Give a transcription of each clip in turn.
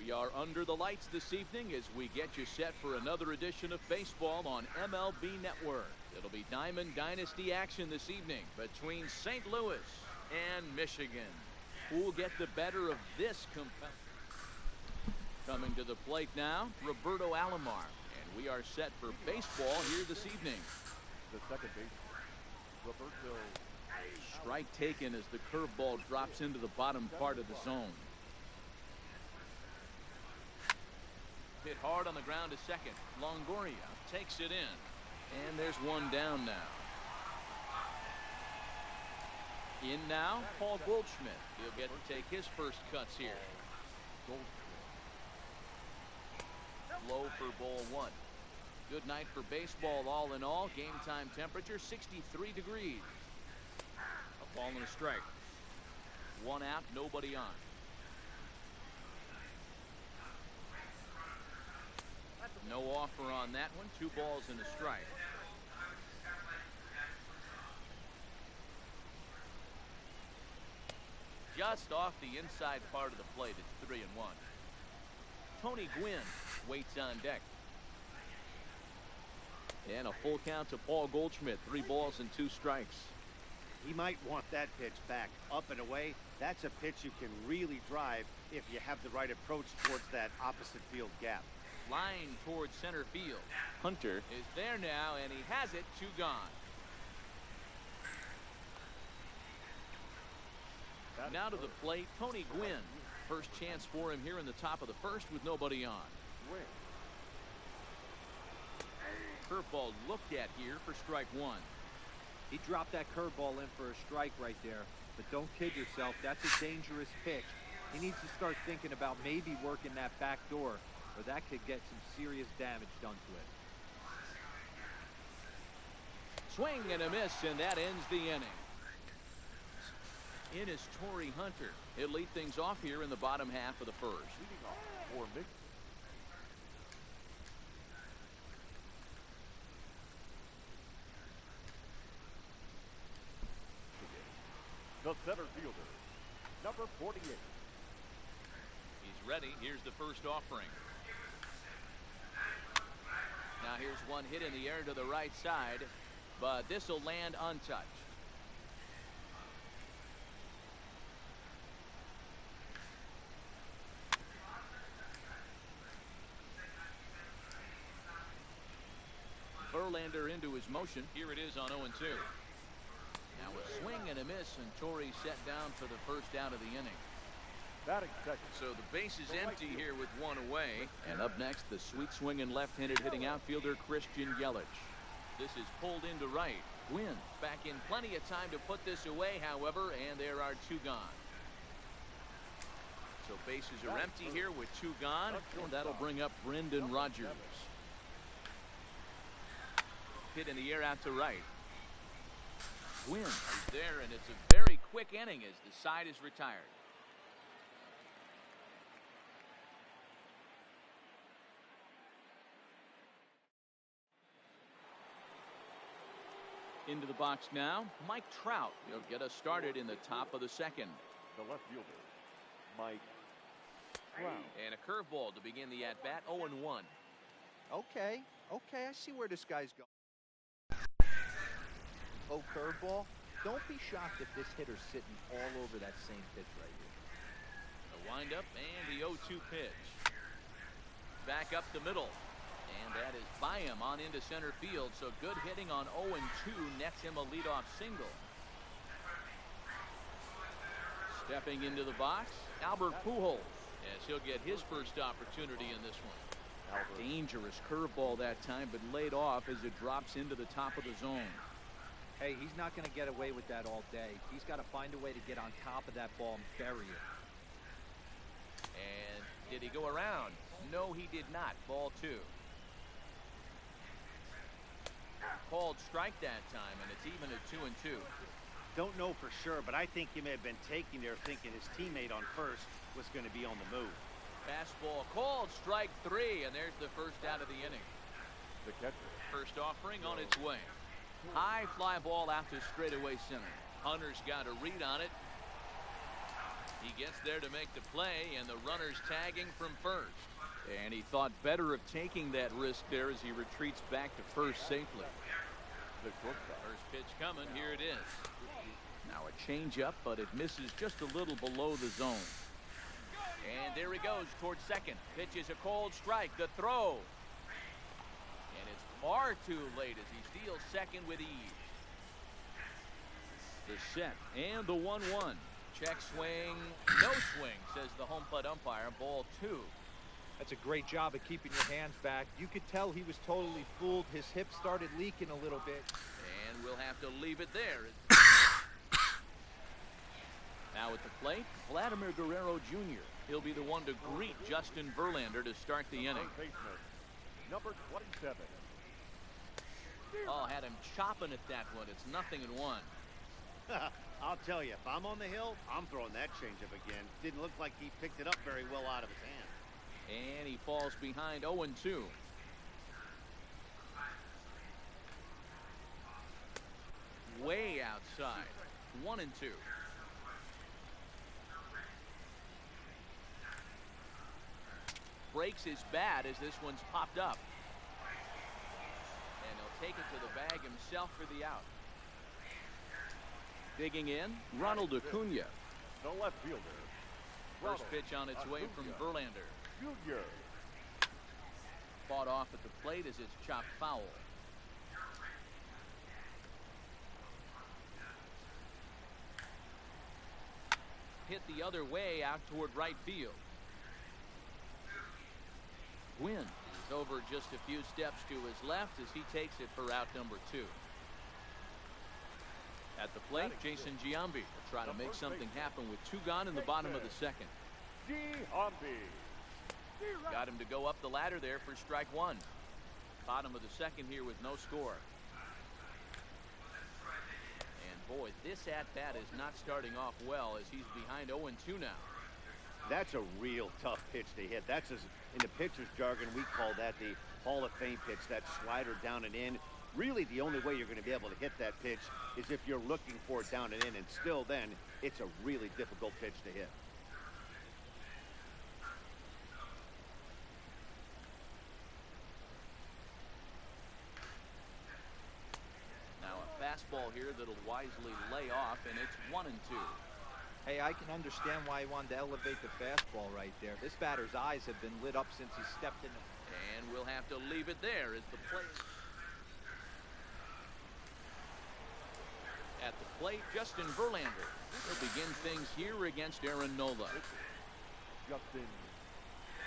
We are under the lights this evening as we get you set for another edition of baseball on MLB Network. It'll be Diamond Dynasty action this evening between St. Louis and Michigan. Who'll get the better of this competition? Coming to the plate now, Roberto Alomar. And we are set for baseball here this evening. The second baseman, Roberto. Strike taken as the curveball drops into the bottom part of the zone. Hit hard on the ground to second. Longoria takes it in. And there's one down now. In now, Paul Goldschmidt. He'll get to take his first cuts here. Low for ball one. Good night for baseball all in all. Game time temperature 63 degrees. A ball and a strike. One out, nobody on. No offer on that one. 2 balls and a strike. Just off the inside part of the plate. It's 3-1. Tony Gwynn waits on deck. And a full count to Paul Goldschmidt. 3 balls and 2 strikes. He might want that pitch back, up and away. That's a pitch you can really drive if you have the right approach towards that opposite field gap. Line towards center field. Hunter is there now, and he has it. 2 gone. Now to the plate, Tony Gwynn. First chance for him here in the top of the first with nobody on. Curveball looked at here for strike 1. He dropped that curveball in for a strike right there. But don't kid yourself, that's a dangerous pitch. He needs to start thinking about maybe working that back door, or that could get some serious damage done to it. Swing and a miss, and that ends the inning. In is Torrey Hunter. He'll lead things off here in the bottom half of the first. Leading off for Michigan. The center fielder, number 48. He's ready. Here's the first offering. Now here's one hit in the air to the right side, but this will land untouched. Verlander into his motion. Here it is on 0-2. Now a swing and a miss, and Torrey set down for the first out of the inning. Batting second. So the base is empty here with 1 away. And up next, the sweet swinging left-handed hitting outfielder Christian Yelich. This is pulled into right. Gwynn back in plenty of time to put this away, however, and there are 2 gone. So bases are empty here with 2 gone, and that'll bring up Brendan Rodgers. Hit in the air out to right. Gwynn is there, and it's a very quick inning as the side is retired. Into the box now, Mike Trout. He'll get us started in the top of the second. The left fielder, Mike Trout. And a curveball to begin the at-bat, 0-1. Okay, I see where this guy's going. Oh, curveball. Don't be shocked if this hitter's sitting all over that same pitch right here. The windup and the 0-2 pitch. Back up the middle. And that is by him on into center field. So good hitting on 0-2 nets him a leadoff single. Stepping into the box, Albert Pujols, as he'll get his first opportunity in this one. Dangerous curveball that time, but laid off as it drops into the top of the zone. Hey, he's not going to get away with that all day. He's got to find a way to get on top of that ball and bury it. And did he go around? No, he did not. Ball 2. Called strike that time, and it's even at 2-2. Don't know for sure, but I think he may have been taking there thinking his teammate on first was going to be on the move. Fastball called, strike 3, and there's the first out of the inning. The catcher. First offering on its way. High fly ball out to straightaway center. Hunter's got a read on it. He gets there to make the play, and the runner's tagging from first. And he thought better of taking that risk there as he retreats back to first safely. The shortstop. First pitch coming. Here it is. Now a changeup, but it misses just a little below the zone. And there he goes towards second. Pitches a cold strike. The throw. And it's far too late as he steals second with ease. The set and the 1-1. Check swing. No swing, says the home plate umpire. Ball 2. That's a great job of keeping your hands back. You could tell he was totally fooled. His hip started leaking a little bit. And we'll have to leave it there. Now at the plate, Vladimir Guerrero Jr. He'll be the one to greet Justin Verlander to start the inning. Baseman, number 27. Oh, had him chopping at that one. It's 0-1. I'll tell you, if I'm on the hill, I'm throwing that changeup again. Didn't look like he picked it up very well out of his hand. And he falls behind 0-2. Way outside. 1-2. Breaks his bat as this one's popped up. And he'll take it to the bag himself for the out. Digging in, Ronald Acuna. The left fielder. First pitch on its way from Verlander. Junior. Fought off at the plate as it's chopped foul. Hit the other way out toward right field. Gwynn is over just a few steps to his left as he takes it for out number 2. At the plate, Jason Giambi will try to make something happen with 2 gone in the bottom of the second. Giambi. Got him to go up the ladder there for strike 1. Bottom of the second here with no score. And boy, this at-bat is not starting off well as he's behind 0-2 now. That's a real tough pitch to hit. That's, in the pitcher's jargon, we call that the Hall of Fame pitch, that slider down and in. Really, the only way you're going to be able to hit that pitch is if you're looking for it down and in, and still then, it's a really difficult pitch to hit. Now a fastball here that'll wisely lay off, and it's 1-2. Hey, I can understand why he wanted to elevate the fastball right there. This batter's eyes have been lit up since he stepped in. And we'll have to leave it there as the play. At the plate, Justin Verlander. He'll begin things here against Aaron Nola. Justin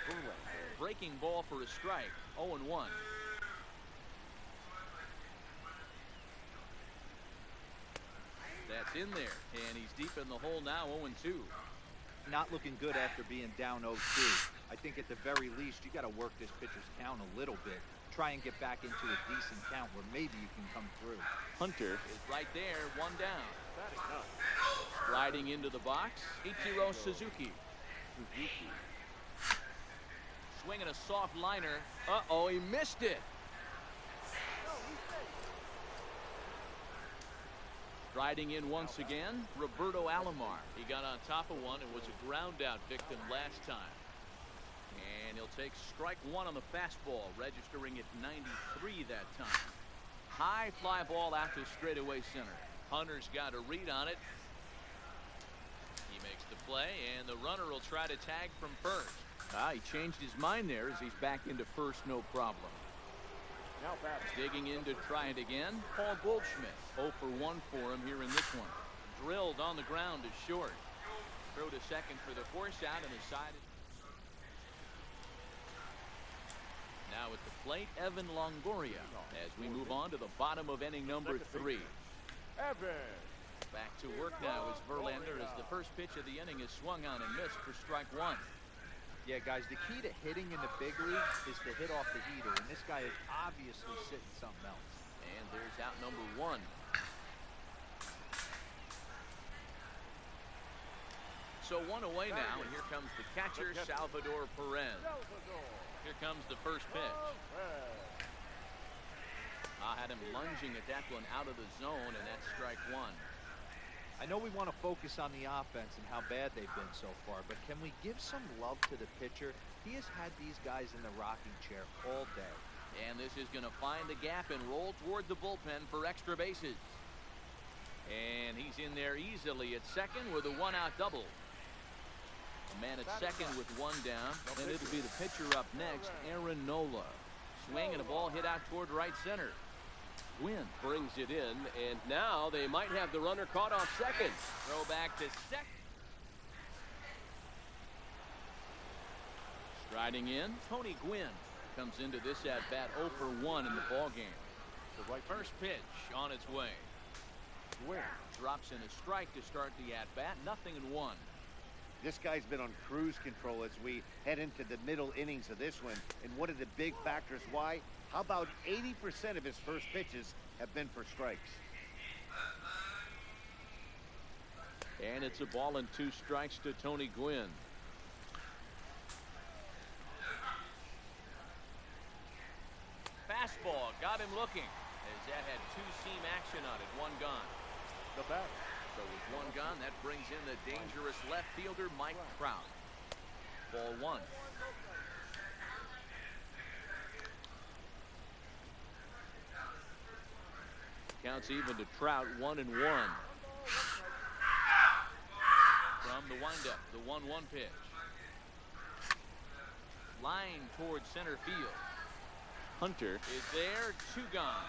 Verlander. Breaking ball for a strike. 0-1. That's in there, and he's deep in the hole now. 0-2. Not looking good after being down 0-2. I think at the very least, you got to work this pitcher's count a little bit. Try and get back into a decent count where maybe you can come through. Hunter is right there, 1 down. Batting up. Sliding into the box, Ichiro Suzuki. Swinging a soft liner. Uh-oh, he missed it. Riding in once again, Roberto Alomar. He got on top of one and was a ground out victim last time. And he'll take strike 1 on the fastball, registering at 93 that time. High fly ball out to straightaway center. Hunter's got a read on it. He makes the play, and the runner will try to tag from first. He changed his mind there as he's back into first, no problem. Now batting. Digging in to try it again, Paul Goldschmidt. 0 for 1 for him here in this one. Drilled on the ground to short. Throw to second for the force out and a side. Now at the plate, Evan Longoria as we move on to the bottom of inning number 3. Evan. Back to work now as Verlander as the first pitch of the inning is swung on and missed for strike 1. Yeah, guys, the key to hitting in the big leagues is to hit off the heater, and this guy is obviously sitting something else. And there's out number 1. So 1 away now, and here comes the catcher, Salvador Perez. Here comes the first pitch. I had him lunging at that one out of the zone, and that's strike 1. I know we want to focus on the offense and how bad they've been so far, but can we give some love to the pitcher? He has had these guys in the rocking chair all day. And this is going to find the gap and roll toward the bullpen for extra bases. And he's in there easily at second with a one-out double. A man at second with one down, and it'll be the pitcher up next, Aaron Nola. Swing and a ball hit out toward right center. Gwynn Brings it in, and now they might have the runner caught off second. throw back to second. Striding in, Tony Gwynn comes into this at bat 0 for 1 in the ball game. The right First pitch on its way. Gwynn. Drops in a strike to start the at bat. 0-1. This guy's been on cruise control as we head into the middle innings of this one. And one of the big factors why, how about 80% of his first pitches have been for strikes? And it's a ball and 2 strikes to Tony Gwynn. Fastball got him looking as that had 2-seam action on it. One gone. The batter. So with one gone, that brings in the dangerous left fielder Mike Trout. Ball 1. Counts even to Trout. 1-1. From the windup, the 1-1 pitch. Line towards center field. Hunter is there. 2 gone.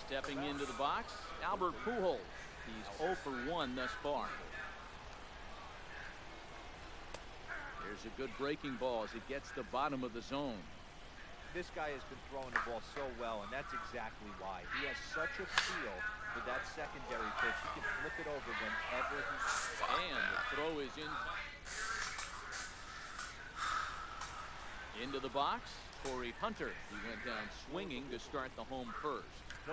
Stepping into the box, Albert Pujols. He's 0 for 1 thus far. There's a good breaking ball as it gets the bottom of the zone. This guy has been throwing the ball so well, and that's exactly why. He has such a feel for that secondary pitch. He can flip it over whenever he... And the throw is in. Into the box, Corey Hunter. He went down swinging to start the home first.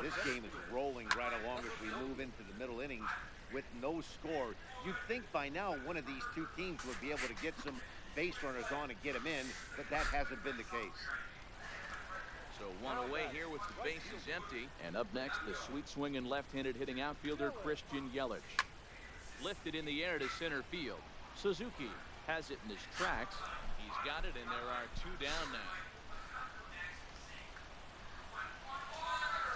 This game is rolling right along as we move into the middle innings with no score. You'd think by now one of these two teams would be able to get some base runners on and get them in, but that hasn't been the case. So one away here with the bases empty. And up next, the sweet swinging left-handed hitting outfielder Christian Yelich. Lifted in the air to center field. Suzuki has it in his tracks. He's got it, and there are 2 down now.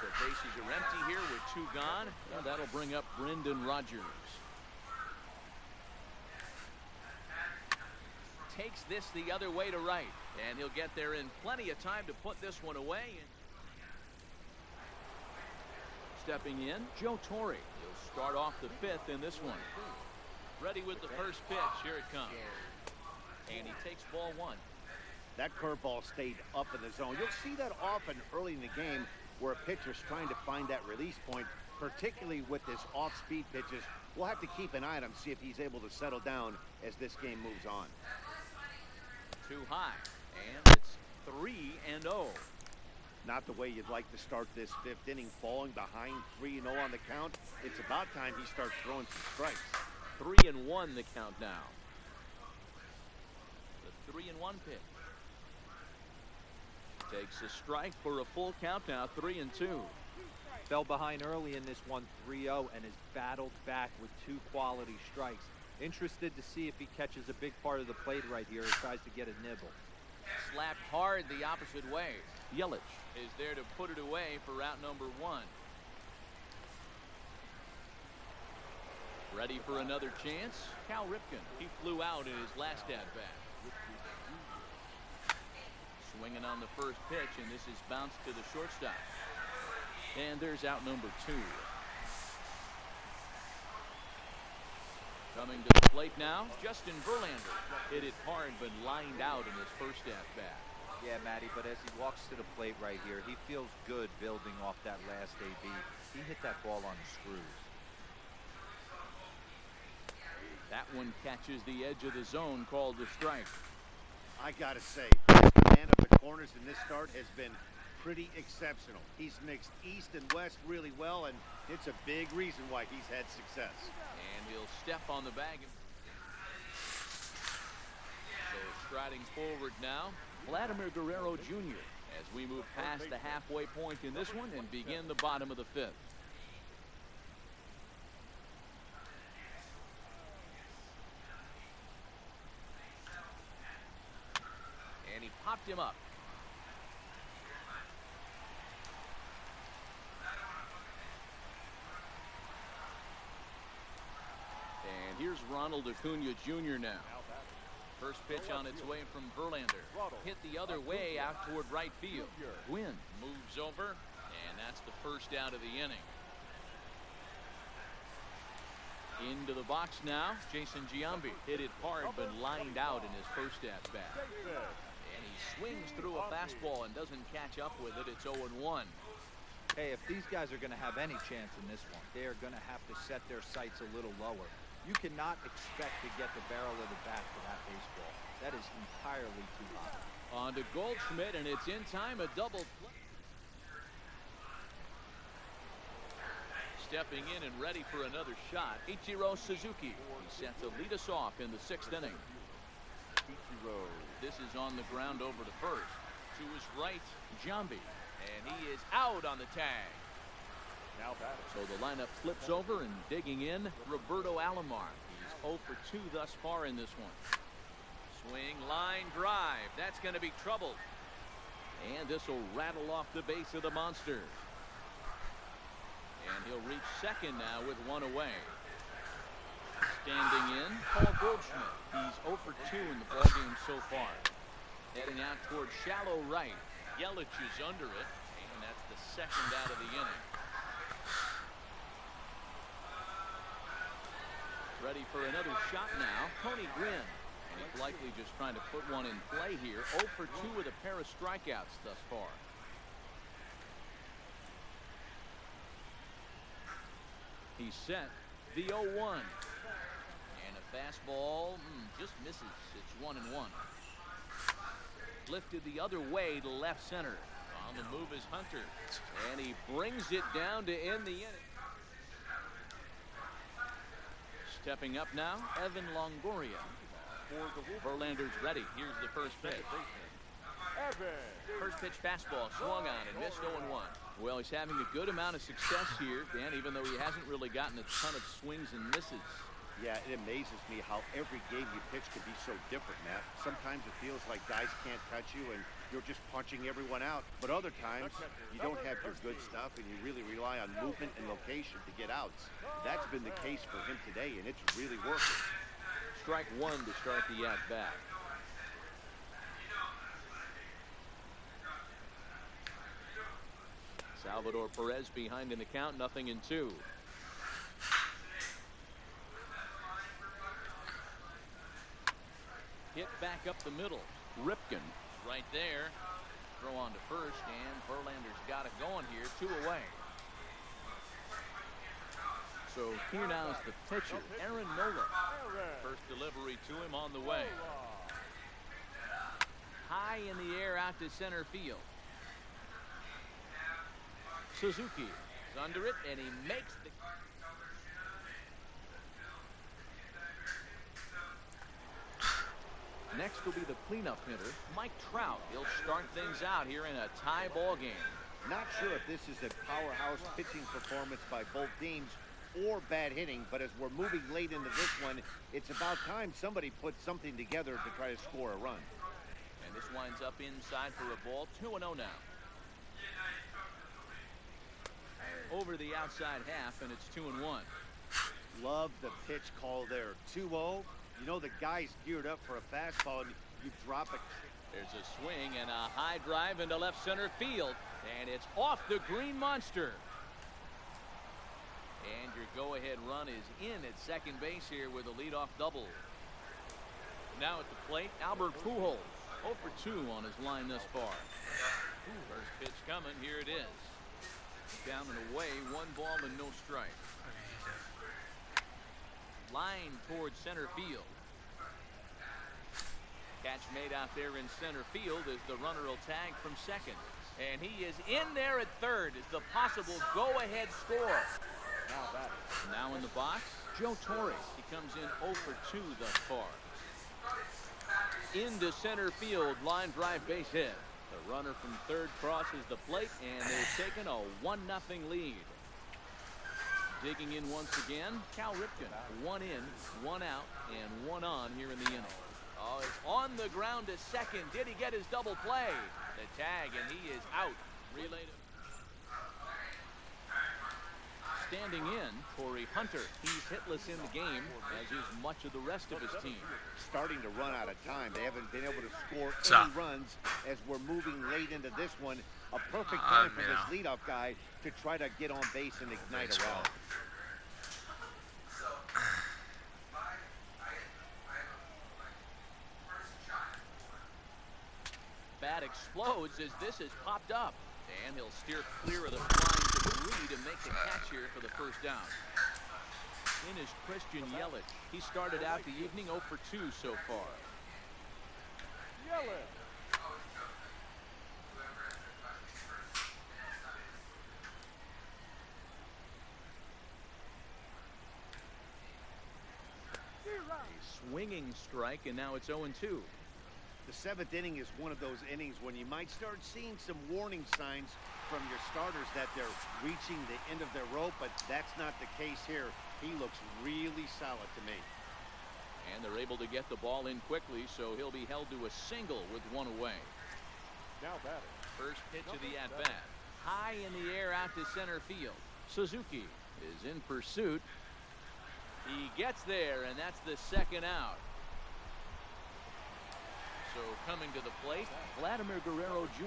So bases are empty here with 2 gone. And that'll bring up Brendan Rodgers. Takes this the other way to right. And he'll get there in plenty of time to put this one away. Stepping in, Joe Torre. He'll start off the 5th in this one. Ready with the first pitch. Here it comes. And he takes ball 1. That curveball stayed up in the zone. You'll see that often early in the game where a pitcher's trying to find that release point, particularly with this off-speed pitches. We'll have to keep an eye on him, see if he's able to settle down as this game moves on. Too high, and it's 3-0. Not the way you'd like to start this 5th inning, falling behind 3-0 on the count. It's about time he starts throwing some strikes. 3-1 the count now. The 3-1 pitch. Takes a strike for a full count now. 3-2. Fell behind early in this one, 3-0, and has battled back with 2 quality strikes. Interested to see if he catches a big part of the plate right here and tries to get a nibble. Slapped hard the opposite way. Yelich is there to put it away for out number 1. Ready for another chance? Cal Ripken. He flew out in his last at-bat. Swinging on the first pitch, and this is bounced to the shortstop. And there's out number 2. Coming to the plate now, Justin Verlander. Hit it hard, but lined out in his first at-bat. Yeah, Matty, but as he walks to the plate right here, he feels good building off that last AB. He hit that ball on the screws. That one catches the edge of the zone, called a strike. I gotta say, his command of the corners in this start has been pretty exceptional. He's mixed east and west really well, and it's a big reason why he's had success. And he'll step on the bag. So striding forward now, Vladimir Guerrero Jr. as we move past the halfway point in this one and begin the bottom of the fifth. And he popped him up. And here's Ronald Acuna Jr. now. First pitch on its way from Verlander. Hit the other way out toward right field. Gwynn moves over, and that's the first out of the inning. Into the box now, Jason Giambi. Hit it hard, but lined out in his first at-bat. And he swings through a fastball and doesn't catch up with it. It's 0-1. Hey, if these guys are going to have any chance in this one, they are going to have to set their sights a little lower. You cannot expect to get the barrel of the bat to that baseball. That is entirely too high. On to Goldschmidt, and it's in time, a double play. Stepping in and ready for another shot, Ichiro Suzuki. He's set to lead us off in the sixth inning. This is on the ground over to first. To his right, Giambi. And he is out on the tag. So the lineup flips over, and digging in, Roberto Alomar. He's 0 for 2 thus far in this one. Swing, line, drive. That's going to be trouble. And this will rattle off the base of the monster. And he'll reach second now with one away. Standing in, Paul Goldschmidt. He's 0 for 2 in the ballgame so far. Heading out toward shallow right. Yelich is under it, and that's the second out of the inning. Ready for another shot now, Tony Gwynn. And he's likely just trying to put one in play here. 0 for 2 with a pair of strikeouts thus far. He's set the 0-1. And a fastball just misses. It's 1-1. Lifted the other way to left center. On the move is Hunter. And he brings it down to end the inning. Stepping up now, Evan Longoria. Verlander's ready. Here's the first pitch. First pitch fastball swung on and missed 0-1. Well, he's having a good amount of success here, Dan, even though he hasn't really gotten a ton of swings and misses. Yeah, it amazes me how every game you pitch can be so different, Matt. Sometimes it feels like guys can't touch you and you're just punching everyone out. But other times, you don't have your good stuff and you really rely on movement and location to get outs. That's been the case for him today, and it's really working. Strike one to start the at-bat. Salvador Perez behind in the count, 0-2. Hit back up the middle. Ripken right there. Throw on to first, and Verlander's got it going here. 2 away. So here now is the pitcher, Aaron Nola. First delivery to him on the way. High in the air out to center field. Suzuki is under it, and he makes the... Next will be the cleanup hitter, Mike Trout. He'll start things out here in a tie ball game. Not sure if this is a powerhouse pitching performance by both teams or bad hitting, but as we're moving late into this one, it's about time somebody puts something together to try to score a run. And this winds up inside for a ball. 2-0 now. Over the outside half, and it's 2-1. Love the pitch call there. 2-0. You know the guy's geared up for a fastball, and you drop it. There's a swing and a high drive into left center field, and it's off the green monster. And your go-ahead run is in at second base here with a leadoff double. Now at the plate, Albert Pujols. 0 for 2 on his line thus far. First pitch coming. Here it is. Down and away, 1 ball and no strike. Line towards center field. Catch made out there in center field as the runner will tag from second. And he is in there at third as the possible go-ahead score. Now in the box, Joe Torre. He comes in 0 for 2 thus far. Into center field, line drive base hit. The runner from third crosses the plate, and they're taking a 1-0 lead. Digging in once again, Cal Ripken. 1 in, 1 out, and 1 on here in the inning. Oh, it's on the ground to second. Did he get his double play? The tag, and he is out. Relay to standing in, Torrey Hunter. He's hitless in the game, as is much of the rest of his team. Starting to run out of time. They haven't been able to score any runs as we're moving late into this one. A perfect time for this leadoff guy to try to get on base and ignite a rally. Bat explodes as this has popped up. And he'll steer clear of the flying debris to make the catch here for the first down. In is Christian Yelich. He started out the evening 0 for 2 so far. Yelich. A swinging strike, and now it's 0 and 2. The 7th inning is one of those innings when you might start seeing some warning signs from your starters that they're reaching the end of their rope, but that's not the case here. He looks really solid to me. And they're able to get the ball in quickly, so he'll be held to a single with 1 away. Now batting. First pitch of the at-bat. High in the air out to center field. Suzuki is in pursuit. He gets there, and that's the second out. So coming to the plate, Vladimir Guerrero Jr.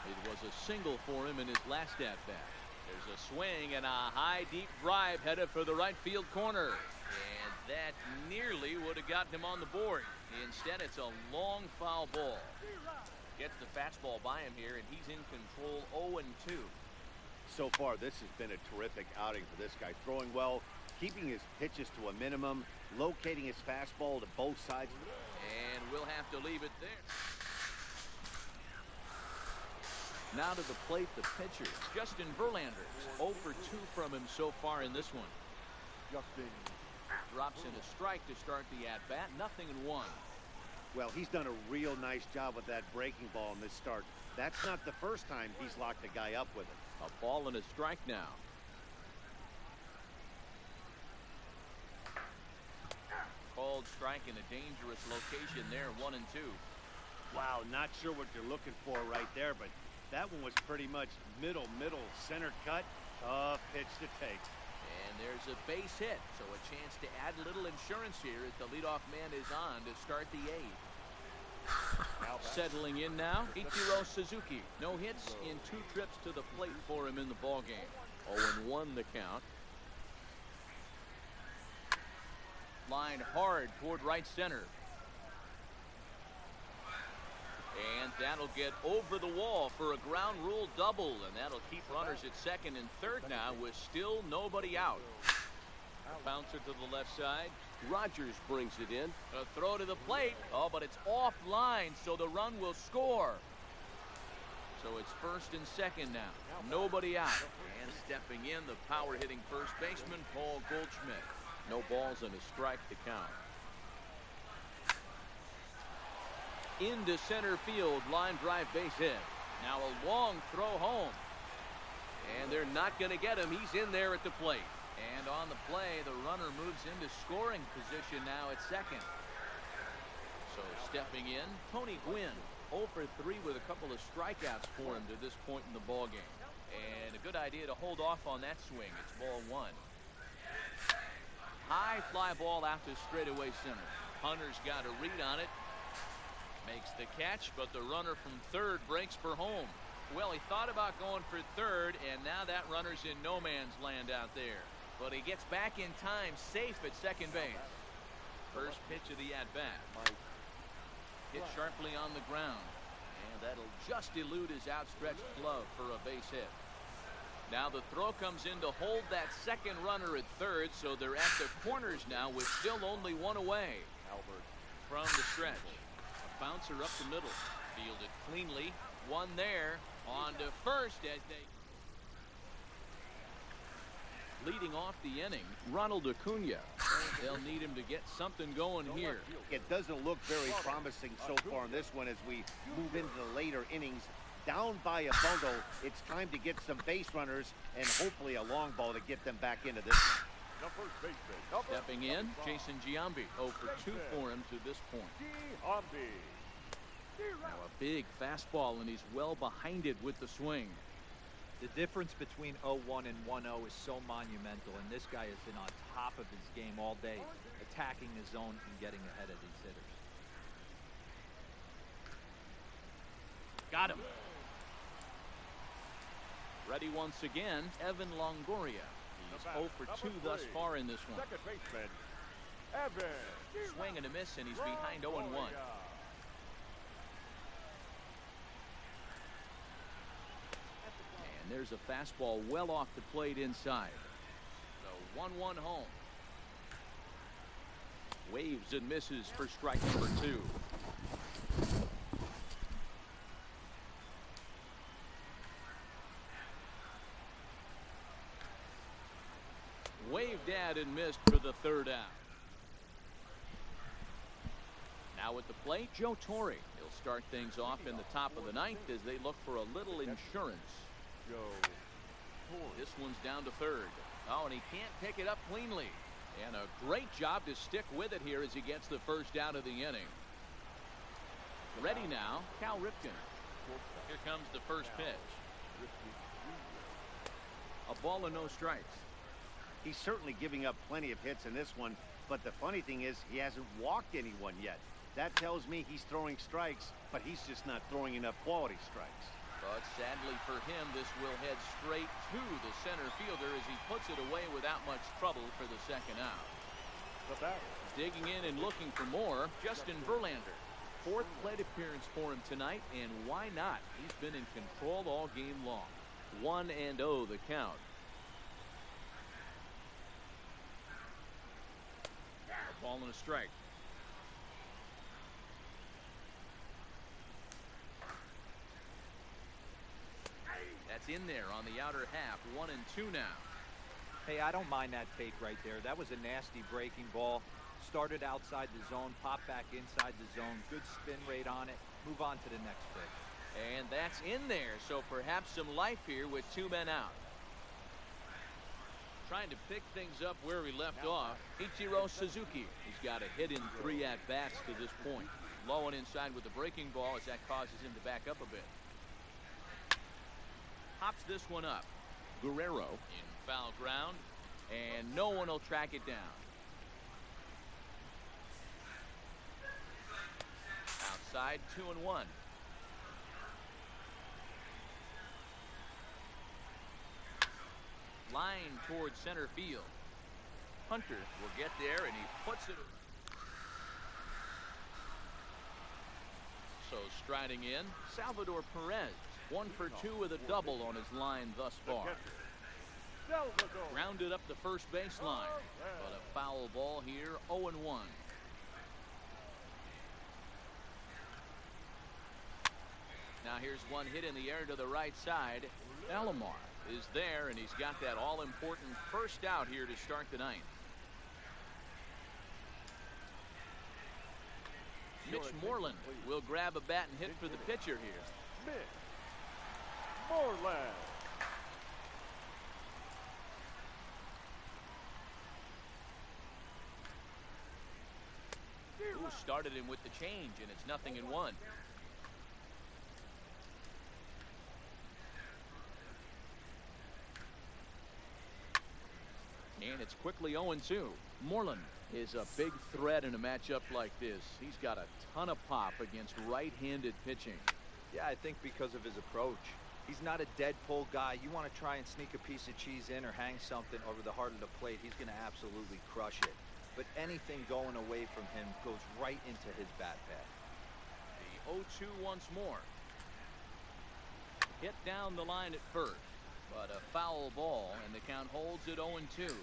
It was a single for him in his last at-bat. There's a swing and a high, deep drive headed for the right field corner. And that nearly would have gotten him on the board. Instead, it's a long foul ball. Gets the fastball by him here, and he's in control 0 and 2. So far, this has been a terrific outing for this guy. Throwing well, keeping his pitches to a minimum, locating his fastball to both sides. And we'll have to leave it there. Now to the plate, the pitcher, Justin Verlander. 0 for 2 from him so far in this one. Justin. Drops in a strike to start the at-bat. 0-1. Well, he's done a real nice job with that breaking ball in this start. That's not the first time he's locked a guy up with it. A ball and a strike now. Called strike in a dangerous location there, 1 and 2. Wow, not sure what you're looking for right there, but that one was pretty much middle, center cut. Tough pitch to take. And there's a base hit, so a chance to add a little insurance here as the leadoff man is on to start the 8th. Settling in now, Ichiro Suzuki. No hits in 2 trips to the plate for him in the ballgame. 0-1 the count. Line hard toward right center. And that'll get over the wall for a ground rule double, and that'll keep runners at second and third now with still nobody out. Bouncer to the left side. Rogers brings it in. A throw to the plate. Oh, but it's offline, so the run will score. So it's first and second now. Nobody out. And stepping in, the power-hitting first baseman, Paul Goldschmidt. No balls and a strike to count. Into center field, line drive base hit. Now a long throw home. And they're not going to get him. He's in there at the plate. And on the play, the runner moves into scoring position now at second. So stepping in, Tony Gwynn. 0 for 3 with a couple of strikeouts for him to this point in the ballgame. And a good idea to hold off on that swing. It's ball 1. High fly ball out to straightaway center. Hunter's got a read on it. Makes the catch, but the runner from third breaks for home. Well, he thought about going for third, and now that runner's in no man's land out there. But he gets back in time, safe at second base. First pitch of the at-bat. Hit sharply on the ground. And that'll just elude his outstretched glove for a base hit. Now the throw comes in to hold that second runner at third, so they're at the corners now with still only 1 away. Albert from the stretch. A bouncer up the middle. Fielded cleanly. 1 there. On to first as they... Leading off the inning, Ronald Acuna. They'll need him to get something going here. It doesn't look very promising so far in this one as we move into the later innings. down by a bundle. It's time to get some base runners and hopefully a long ball to get them back into this. Number baseman. Stepping in, Jason Giambi. 0 for 2 for him to this point. Now a big fastball, and he's well behind it with the swing. The difference between 0-1 and 1-0 is so monumental, and this guy has been on top of his game all day, attacking the zone and getting ahead of these hitters. Got him. Ready once again, Evan Longoria. He's 0 for 2 thus far in this one. Second baseman, Evan. Swing and a miss, and he's behind 0 and 1. And there's a fastball well off the plate inside. So 1-1 home. Waves and misses for strike number 2. Waved at and missed for the 3rd out. Now at the plate, Joe Torre. He'll start things off in the top of the 9th as they look for a little insurance. This one's down to 3rd. Oh, and he can't pick it up cleanly. And a great job to stick with it here as he gets the 1st out of the inning. Ready now, Cal Ripken. Here comes the first pitch. A ball and no strikes. He's certainly giving up plenty of hits in this one, but the funny thing is he hasn't walked anyone yet. That tells me he's throwing strikes, but he's just not throwing enough quality strikes. But sadly for him, this will head straight to the center fielder as he puts it away without much trouble for the 2nd out. Digging in and looking for more, Justin Verlander. 4th plate appearance for him tonight, and why not? He's been in control all game long. 1-0 the count. A ball and a strike. That's in there on the outer half. 1-2 now. Hey, I don't mind that take right there. That was a nasty breaking ball. Started outside the zone, popped back inside the zone. Good spin rate on it. Move on to the next pitch. And that's in there, so perhaps some life here with 2 men out. Trying to pick things up where he left off, Ichiro Suzuki. He's got a hit in 3 at-bats to this point. Low and inside with the breaking ball as that causes him to back up a bit. Hops this one up. Guerrero in foul ground, and no one will track it down. Outside, 2-1. Line towards center field. Hunter will get there, and he puts it. So striding in, Salvador Perez. 1 for 2 with a double on his line thus far. Grounded up the first baseline, but a foul ball here. 0-1. Now here's one hit in the air to the right side. Alomar is there, and he's got that all-important 1st out here to start the 9th. Mitch Moreland will grab a bat and hit for the pitcher here. Mitch Moreland. Who started him with the change, and it's 0-1. And it's quickly 0-2. Moreland is a big threat in a matchup like this. He's got a ton of pop against right-handed pitching. Yeah, I think because of his approach. He's not a dead pull guy. You want to try and sneak a piece of cheese in or hang something over the heart of the plate, he's going to absolutely crush it. But anything going away from him goes right into his bat path. The 0-2 once more. Hit down the line at first, but a foul ball, and the count holds at 0-2.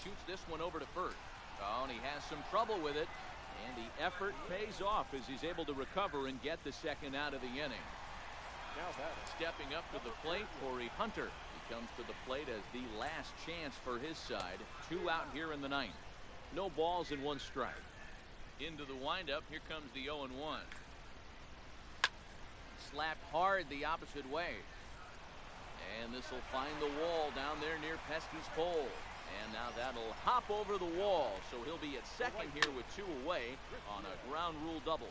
Shoots this one over to first. Oh, and he has some trouble with it, and the effort pays off as he's able to recover and get the 2nd out of the inning. Stepping up to the plate, Corey Hunter. He comes to the plate as the last chance for his side. 2 out here in the 9th. No balls and 1 strike. Into the windup. Here comes the 0-1. Slapped hard the opposite way. And this will find the wall down there near Pesky's pole. And now that'll hop over the wall. So he'll be at second here with 2 away on a ground rule double.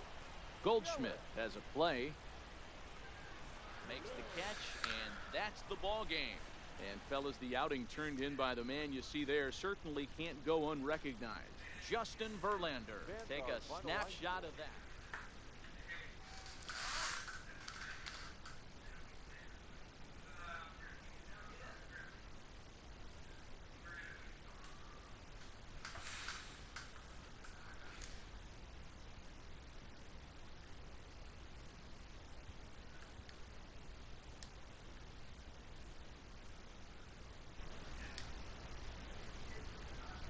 Goldschmidt has a play. Makes the catch, and that's the ball game. And fellas, the outing turned in by the man you see there certainly can't go unrecognized. Justin Verlander. Take a snapshot of that.